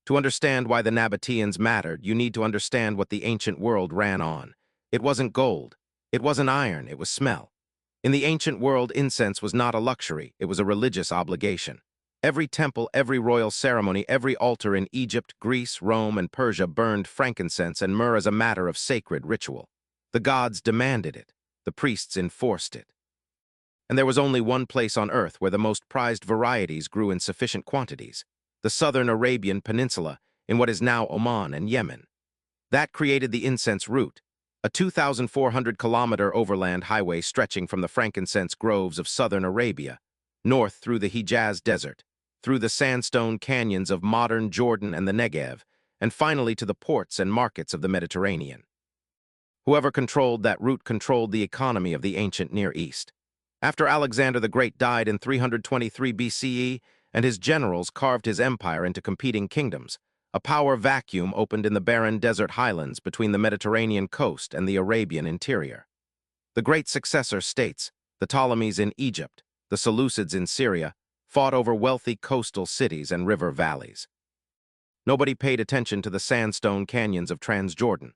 To understand why the Nabataeans mattered, you need to understand what the ancient world ran on. It wasn't gold. It wasn't iron. It was smell. In the ancient world, incense was not a luxury. It was a religious obligation. Every temple, every royal ceremony, every altar in Egypt, Greece, Rome, and Persia burned frankincense and myrrh as a matter of sacred ritual. The gods demanded it. The priests enforced it. And there was only one place on earth where the most prized varieties grew in sufficient quantities: the southern Arabian Peninsula, in what is now Oman and Yemen. That created the incense route, a 2,400-kilometer overland highway stretching from the frankincense groves of southern Arabia, north through the Hijaz Desert, through the sandstone canyons of modern Jordan and the Negev, and finally to the ports and markets of the Mediterranean. Whoever controlled that route controlled the economy of the ancient Near East. After Alexander the Great died in 323 BCE and his generals carved his empire into competing kingdoms, a power vacuum opened in the barren desert highlands between the Mediterranean coast and the Arabian interior. The great successor states, the Ptolemies in Egypt, the Seleucids in Syria, fought over wealthy coastal cities and river valleys. Nobody paid attention to the sandstone canyons of Transjordan.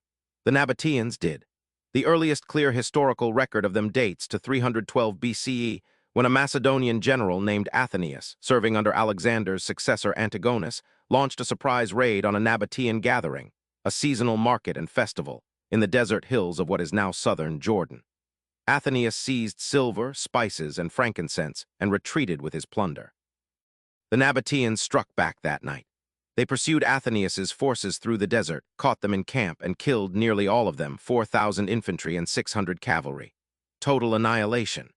The Nabataeans did. The earliest clear historical record of them dates to 312 BCE, when a Macedonian general named Athenaeus, serving under Alexander's successor Antigonus, launched a surprise raid on a Nabataean gathering, a seasonal market and festival, in the desert hills of what is now southern Jordan. Athenaeus seized silver, spices, and frankincense and retreated with his plunder. The Nabataeans struck back that night. They pursued Athenaeus's forces through the desert, caught them in camp, and killed nearly all of them, 4,000 infantry and 600 cavalry. Total annihilation.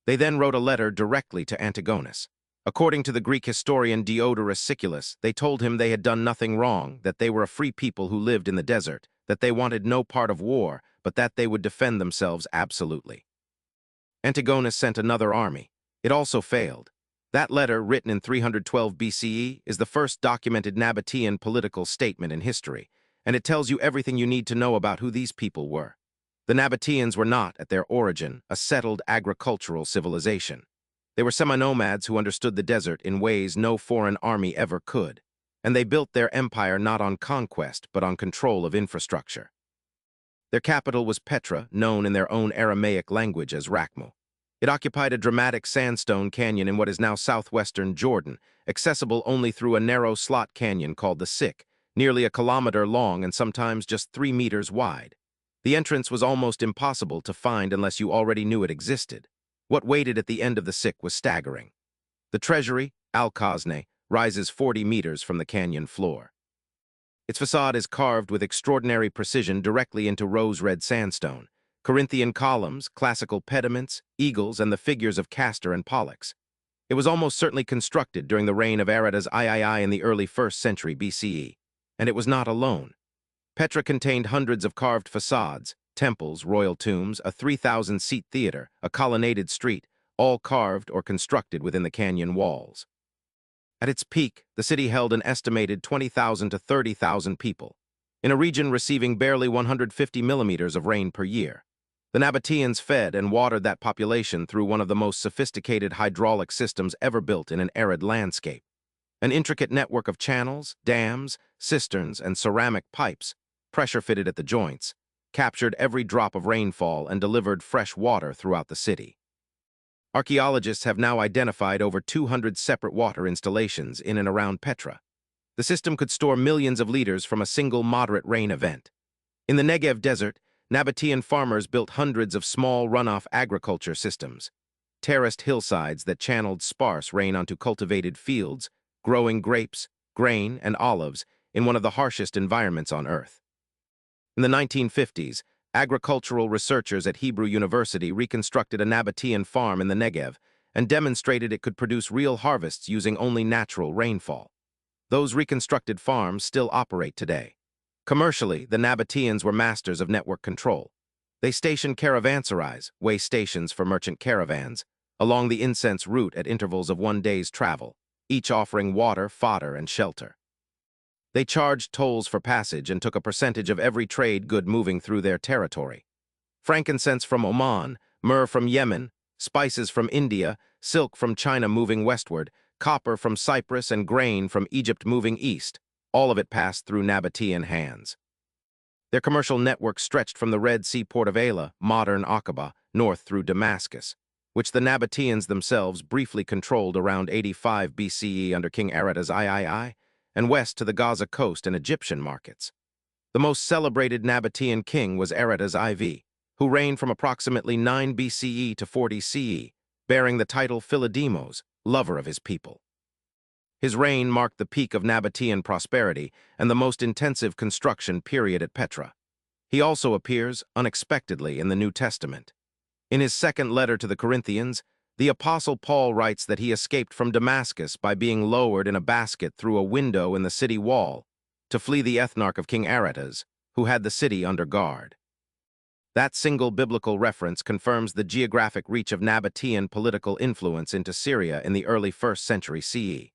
They then wrote a letter directly to Antigonus. According to the Greek historian Diodorus Siculus, they told him they had done nothing wrong, that they were a free people who lived in the desert, that they wanted no part of war, but that they would defend themselves absolutely. Antigonus sent another army. It also failed. That letter, written in 312 BCE, is the first documented Nabataean political statement in history, and it tells you everything you need to know about who these people were. The Nabataeans were not, at their origin, a settled agricultural civilization. They were semi-nomads who understood the desert in ways no foreign army ever could, and they built their empire not on conquest, but on control of infrastructure. Their capital was Petra, known in their own Aramaic language as Rakhmu. It occupied a dramatic sandstone canyon in what is now southwestern Jordan, accessible only through a narrow slot canyon called the Siq, nearly a kilometer long and sometimes just 3 meters wide. The entrance was almost impossible to find unless you already knew it existed. What waited at the end of the Siq was staggering. The treasury, Al-Khazne, rises 40 meters from the canyon floor. Its facade is carved with extraordinary precision directly into rose-red sandstone. Corinthian columns, classical pediments, eagles, and the figures of Castor and Pollux. It was almost certainly constructed during the reign of Aradas III in the early 1st century BCE. And it was not alone. Petra contained hundreds of carved facades, temples, royal tombs, a 3,000-seat theater, a colonnaded street, all carved or constructed within the canyon walls. At its peak, the city held an estimated 20,000 to 30,000 people, in a region receiving barely 150 millimeters of rain per year. The Nabataeans fed and watered that population through one of the most sophisticated hydraulic systems ever built in an arid landscape. An intricate network of channels, dams, cisterns, and ceramic pipes, pressure-fitted at the joints, captured every drop of rainfall and delivered fresh water throughout the city. Archaeologists have now identified over 200 separate water installations in and around Petra. The system could store millions of liters from a single moderate rain event. In the Negev desert, Nabataean farmers built hundreds of small runoff agriculture systems, terraced hillsides that channeled sparse rain onto cultivated fields, growing grapes, grain, and olives in one of the harshest environments on Earth. In the 1950s, agricultural researchers at Hebrew University reconstructed a Nabataean farm in the Negev and demonstrated it could produce real harvests using only natural rainfall. Those reconstructed farms still operate today. Commercially, the Nabataeans were masters of network control. They stationed caravanserais, way stations for merchant caravans, along the incense route at intervals of 1 day's travel, each offering water, fodder, and shelter. They charged tolls for passage and took a percentage of every trade good moving through their territory. Frankincense from Oman, myrrh from Yemen, spices from India, silk from China moving westward, copper from Cyprus, and grain from Egypt moving east. All of it passed through Nabataean hands. Their commercial network stretched from the Red Sea port of Ayla, modern Aqaba, north through Damascus, which the Nabataeans themselves briefly controlled around 85 BCE under King Aretas III, and west to the Gaza coast and Egyptian markets. The most celebrated Nabataean king was Aretas IV, who reigned from approximately 9 BCE to 40 CE, bearing the title Philodemos, lover of his people. His reign marked the peak of Nabataean prosperity and the most intensive construction period at Petra. He also appears, unexpectedly, in the New Testament. In his second letter to the Corinthians, the Apostle Paul writes that he escaped from Damascus by being lowered in a basket through a window in the city wall to flee the ethnarch of King Aretas, who had the city under guard. That single biblical reference confirms the geographic reach of Nabataean political influence into Syria in the early 1st century CE.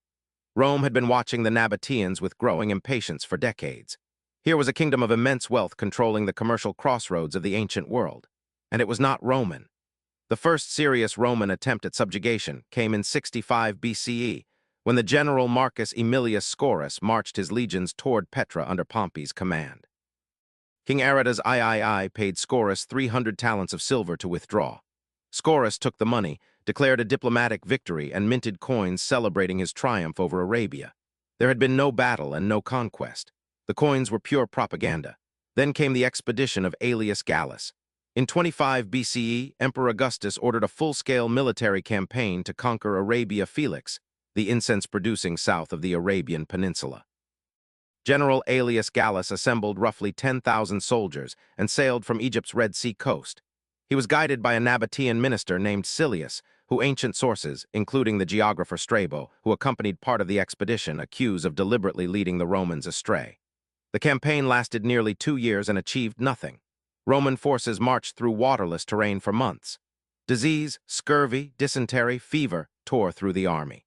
Rome had been watching the Nabataeans with growing impatience for decades. Here was a kingdom of immense wealth controlling the commercial crossroads of the ancient world. And it was not Roman. The first serious Roman attempt at subjugation came in 65 BCE, when the general Marcus Aemilius Scaurus marched his legions toward Petra under Pompey's command. King Aretas III paid Scaurus 300 talents of silver to withdraw. Scaurus took the money, declared a diplomatic victory, and minted coins celebrating his triumph over Arabia. There had been no battle and no conquest. The coins were pure propaganda. Then came the expedition of Aelius Gallus. In 25 BCE, Emperor Augustus ordered a full-scale military campaign to conquer Arabia Felix, the incense-producing south of the Arabian Peninsula. General Aelius Gallus assembled roughly 10,000 soldiers and sailed from Egypt's Red Sea coast. He was guided by a Nabataean minister named Silius, who ancient sources, including the geographer Strabo, who accompanied part of the expedition, accuse of deliberately leading the Romans astray. The campaign lasted nearly 2 years and achieved nothing. Roman forces marched through waterless terrain for months. Disease, scurvy, dysentery, fever tore through the army.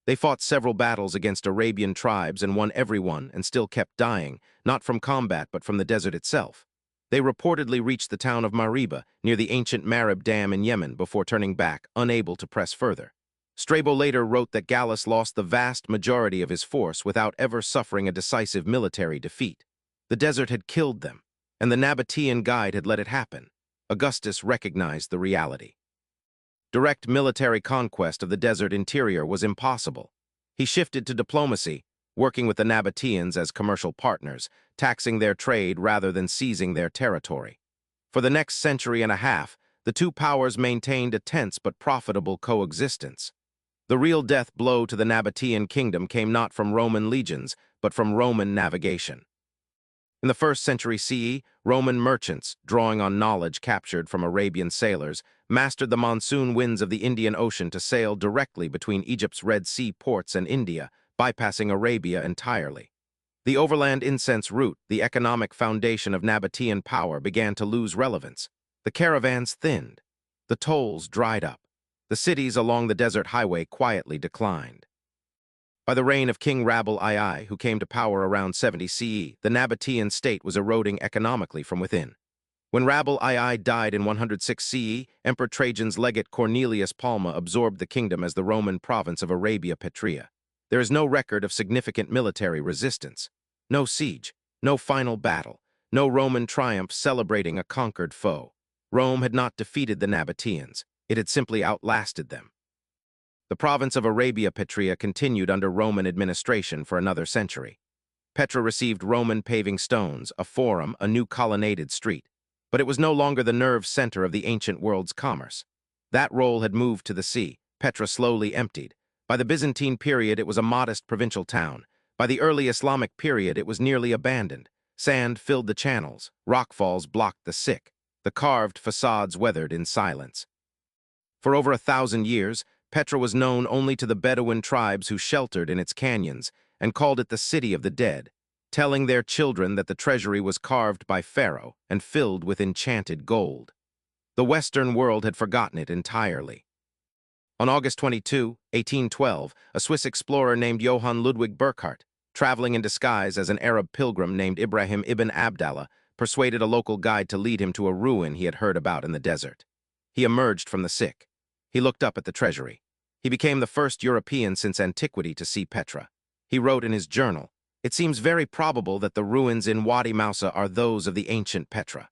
They fought several battles against Arabian tribes and won every one and still kept dying, not from combat but from the desert itself. They reportedly reached the town of Mariba, near the ancient Marib Dam in Yemen, before turning back, unable to press further. Strabo later wrote that Gallus lost the vast majority of his force without ever suffering a decisive military defeat. The desert had killed them, and the Nabataean guide had let it happen. Augustus recognized the reality. Direct military conquest of the desert interior was impossible. He shifted to diplomacy, working with the Nabataeans as commercial partners, taxing their trade rather than seizing their territory. For the next century and a half, the two powers maintained a tense but profitable coexistence. The real death blow to the Nabataean kingdom came not from Roman legions, but from Roman navigation. In the 1st century CE, Roman merchants, drawing on knowledge captured from Arabian sailors, mastered the monsoon winds of the Indian Ocean to sail directly between Egypt's Red Sea ports and India, bypassing Arabia entirely. The overland incense route, the economic foundation of Nabataean power, began to lose relevance. The caravans thinned. The tolls dried up. The cities along the desert highway quietly declined. By the reign of King Rabel II, who came to power around 70 CE, the Nabataean state was eroding economically from within. When Rabel II died in 106 CE, Emperor Trajan's legate Cornelius Palma absorbed the kingdom as the Roman province of Arabia Petrea. There is no record of significant military resistance. No siege, no final battle, no Roman triumph celebrating a conquered foe. Rome had not defeated the Nabataeans. It had simply outlasted them. The province of Arabia Petrea continued under Roman administration for another century. Petra received Roman paving stones, a forum, a new colonnaded street. But it was no longer the nerve center of the ancient world's commerce. That role had moved to the sea. Petra slowly emptied. By the Byzantine period, it was a modest provincial town. By the early Islamic period, it was nearly abandoned. Sand filled the channels. Rockfalls blocked the sick. The carved facades weathered in silence. For over 1,000 years, Petra was known only to the Bedouin tribes who sheltered in its canyons and called it the City of the Dead, telling their children that the treasury was carved by Pharaoh and filled with enchanted gold. The Western world had forgotten it entirely. On August 22, 1812, a Swiss explorer named Johann Ludwig Burckhardt, traveling in disguise as an Arab pilgrim named Ibrahim ibn Abdallah, persuaded a local guide to lead him to a ruin he had heard about in the desert. He emerged from the sick. He looked up at the treasury. He became the first European since antiquity to see Petra. He wrote in his journal, It seems very probable that the ruins in Wadi Mousa are those of the ancient Petra.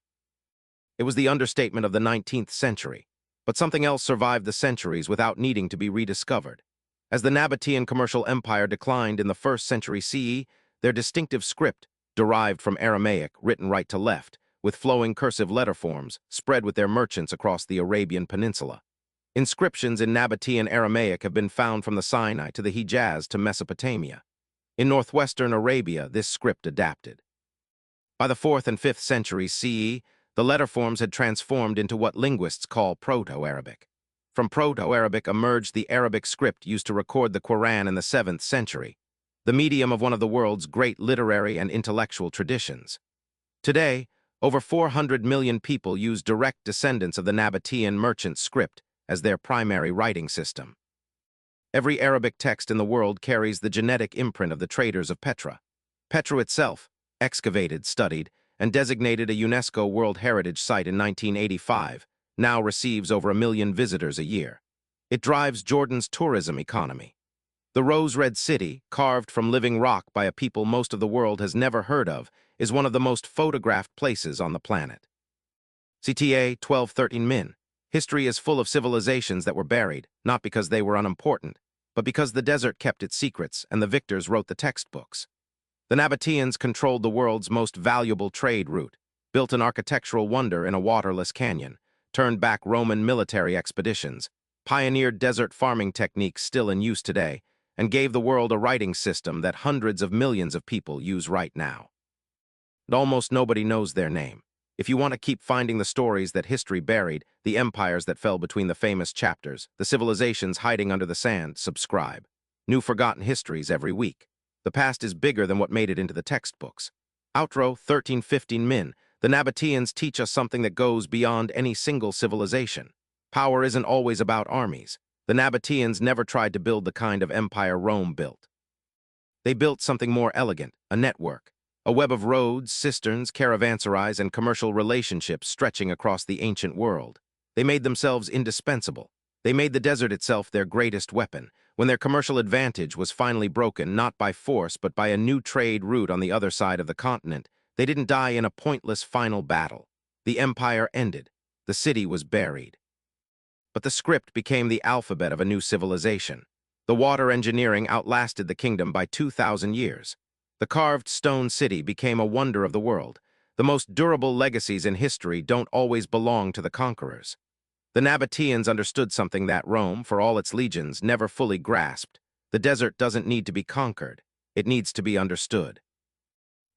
It was the understatement of the 19th century, but something else survived the centuries without needing to be rediscovered. As the Nabataean commercial empire declined in the 1st century CE, their distinctive script, derived from Aramaic, written right to left, with flowing cursive letter forms, spread with their merchants across the Arabian Peninsula. Inscriptions in Nabataean Aramaic have been found from the Sinai to the Hijaz to Mesopotamia. In northwestern Arabia, this script adapted. By the 4th and 5th centuries CE, the letter forms had transformed into what linguists call Proto-Arabic. From Proto-Arabic emerged the Arabic script used to record the Quran in the 7th century, the medium of one of the world's great literary and intellectual traditions. Today, over 400 million people use direct descendants of the Nabataean merchant script as their primary writing system. Every Arabic text in the world carries the genetic imprint of the traders of Petra. Petra itself, excavated, studied, and designated a UNESCO World Heritage Site in 1985, now receives over 1 million visitors a year. It drives Jordan's tourism economy. The Rose-Red City, carved from living rock by a people most of the world has never heard of, is one of the most photographed places on the planet. CTA 1213 Min. History is full of civilizations that were buried, not because they were unimportant, but because the desert kept its secrets and the victors wrote the textbooks. The Nabataeans controlled the world's most valuable trade route, built an architectural wonder in a waterless canyon, turned back Roman military expeditions, pioneered desert farming techniques still in use today, and gave the world a writing system that hundreds of millions of people use right now. And almost nobody knows their name. If you want to keep finding the stories that history buried, the empires that fell between the famous chapters, the civilizations hiding under the sand, subscribe. New forgotten histories every week. The past is bigger than what made it into the textbooks. Outro 1315 Min. The Nabataeans teach us something that goes beyond any single civilization. Power isn't always about armies. The Nabataeans never tried to build the kind of empire Rome built. They built something more elegant, a network. A web of roads, cisterns, caravanserais, and commercial relationships stretching across the ancient world. They made themselves indispensable. They made the desert itself their greatest weapon, when their commercial advantage was finally broken not by force but by a new trade route on the other side of the continent. They didn't die in a pointless final battle. The empire ended. The city was buried. But the script became the alphabet of a new civilization. The water engineering outlasted the kingdom by 2,000 years. The carved stone city became a wonder of the world. The most durable legacies in history don't always belong to the conquerors. The Nabataeans understood something that Rome, for all its legions, never fully grasped. The desert doesn't need to be conquered. It needs to be understood.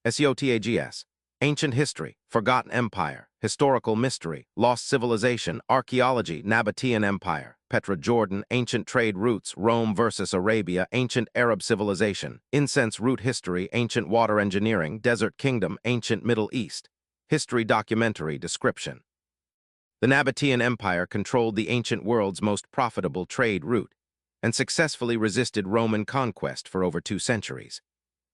SEOTAGS. Ancient history, forgotten empire, historical mystery, lost civilization, archaeology, Nabataean empire, Petra Jordan, ancient trade routes, Rome versus Arabia, ancient Arab civilization, incense route history, ancient water engineering, desert kingdom, ancient Middle East. History documentary description. The Nabataean empire controlled the ancient world's most profitable trade route and successfully resisted Roman conquest for over 2 centuries.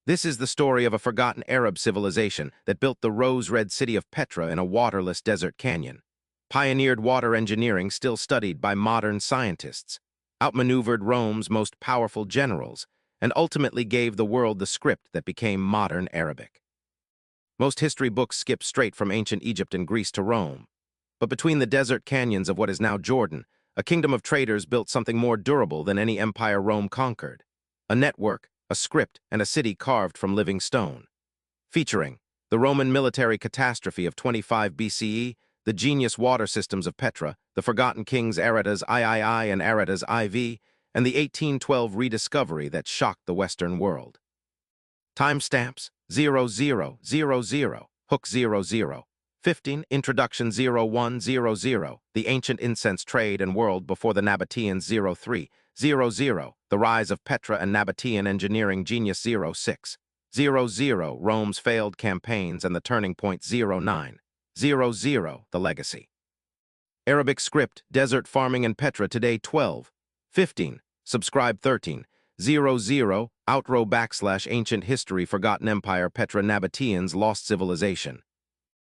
This is the story of a forgotten Arab civilization that built the rose-red city of Petra in a waterless desert canyon, pioneered water engineering still studied by modern scientists, outmaneuvered Rome's most powerful generals, and ultimately gave the world the script that became modern Arabic. Most history books skip straight from ancient Egypt and Greece to Rome. But between the desert canyons of what is now Jordan, a kingdom of traders built something more durable than any empire Rome conquered. A network, a script, and a city carved from living stone. Featuring the Roman military catastrophe of 25 BCE, the genius water systems of Petra, the forgotten kings Aratas III and Aratas IV, and the 1812 rediscovery that shocked the Western world. Timestamps 0000, Hook 00. 15, Introduction 0100, The Ancient Incense Trade and World Before the Nabataeans 0300, The Rise of Petra and Nabataean Engineering Genius 0600, Rome's Failed Campaigns and the Turning Point 0900, The Legacy. Arabic Script, Desert Farming and Petra Today 12, 15, Subscribe 13, 00, Outro / Ancient History Forgotten Empire Petra Nabataeans Lost Civilization.